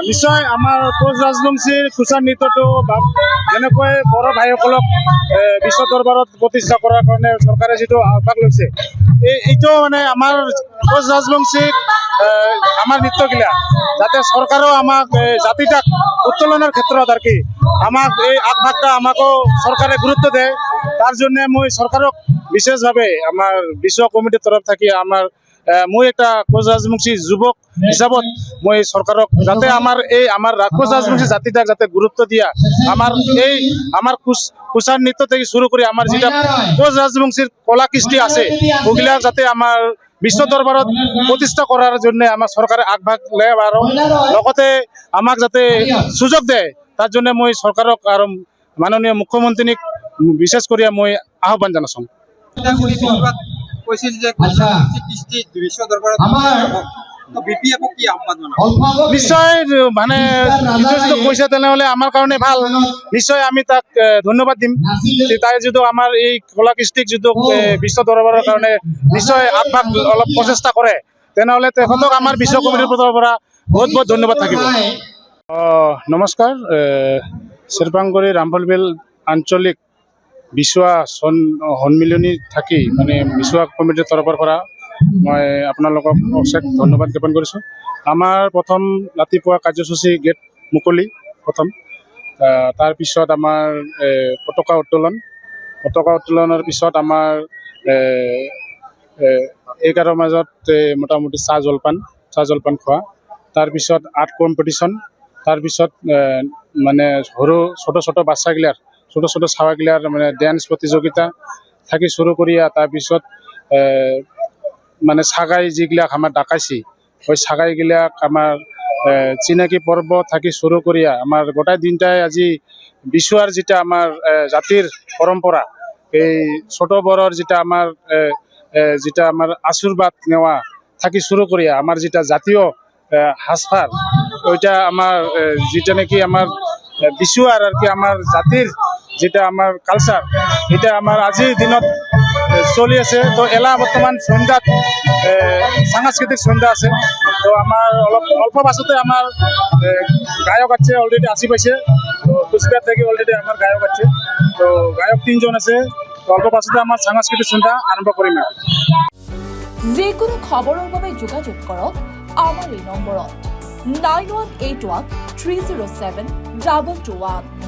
নিশ্চয় আমাৰ কোচ ৰাজবংশীৰ কুচাৰ নৃত্যটো যেনেকৈ বড়ো ভাইসকলক বিশ্ব দৰবাৰত প্ৰতিষ্ঠা কৰাৰ কাৰণে চৰকাৰে যিটো আহ্বান লৈছে এইটো মানে আমাৰ কোচ ৰাজবংশীক আমাৰ নৃত্যগিলা যাতে চৰকাৰেও আমাক জাতিটাক উত্তোলনৰ ক্ষেত্ৰত আৰ কি আমাক এই আগভাগটা আমাকো চৰকাৰে গুৰুত্ব দিয়ে। তাৰ জন্য মই চৰকাৰক বিশেষভাৱে আমাৰ বিশ্ব কমিটিৰ তৰফ থাকি মই একটা কোচ ৰাজবংশী যুবক হিসাবত মই চৰকাৰক যাতে আমাৰ কোচ রাজবংশী জাতিটাক যাতে গুরুত্ব দিয়া আমার কুচার নৃত্য থেকে শুরু করে আমার যেটা কোচ রাজবংশীর কলা কৃষ্টি আছে ওগুলা যাতে আমার বিশ্ব দরবারত প্রতিষ্ঠা করার জন্য আমার সরকারে আগভাগ লয় আৰু লগতে আমাক যাতে সুযোগ দেয় তার জন্য মই সরকারক আর মাননীয় মুখ্যমন্ত্রীক বিশেষ করে মই আহ্বান জানাইছো। নিশ্চয় মানে কৈছে তেনেহলে আমার কারণে ভাল, নিশ্চয় আমি তাক ধন্যবাদ দিম। তাই যদি আমার এই কলা কৃষ্টিক যদি বিশ্ব দরবারের কারণে নিশ্চয় আগভাগ অলপ প্রচেষ্টা করে তেনেহলে তেখেতক আমার বিশ্ব কমিটির পৰা বহুত বহুত ধন্যবাদ থাকিব। নমস্কাৰ, শ্বেৰপাংগুৰি ৰামফলবিল আঞ্চলিক বিচুৱা সন্মিলনী থাকি মানে বিচুৱা কমিটিৰ তৰফৰ পৰা মই আপোনালোকক অশেষ ধন্যবাদ জ্ঞাপন কৰিছোঁ। আমাৰ প্ৰথম ৰাতিপুৱা কাৰ্যসূচী গেট মুকলি প্ৰথম, তাৰপিছত আমাৰ পতাকা উত্তোলনৰ পিছত আমাৰ 11 মাজত মোটামুটি চাহ জলপান খোৱা, তাৰপিছত আৰ্ট কম্পিটিশ্যন, তাৰপিছত মানে সৰু ছোট বাচ্চাগিলাৰ ছোট ছাৱাগিলাৰ মানে ডেন্স প্ৰতিযোগিতা থাকি শুৰু কৰিয়া তাৰপিছত মানে ছাগাই যিগিলাক আমাৰ ডাকাইছি ওই ছাগাইগিলাক আমাৰ চিনাকি পর্ব থাকি শুরু করিয়া আমার গোটাই দিনটাই আজি বিচুয়ার যেটা আমার জাতির পরম্পরা এই ছোট বড়র যেটা আমার আশীর্বাদ নেওয়া থাকি শুরু করিয়া আমার যেটা জাতীয় সাজপার ওইটা আমার যেটা নাকি আমার বিচুয়ার আর কি আমার জাতির যেটা আমার কালচার এটা আমার আজির দিনত চলি আছে। তো এলা বর্তমান সন্ধ্যাত সাংস্কৃতিক সন্ধ্যা আছে। তো আমার অল্প পাছতে আমার গায়ক আছে অলরেডি আসি পাইছে। তো কুচবিহার থেকে অলরেডি আমার গায়ক আছে, তো গায়ক 3 জন আছে। তো অল্প পাছতে আমার সাংস্কৃতিক সন্ধ্যা আরম্ভ কৰিম। যিকোনো খবৰৰ বাবে যোগাযোগ কৰক আমাৰ এই নম্বৰত 9181 307 221।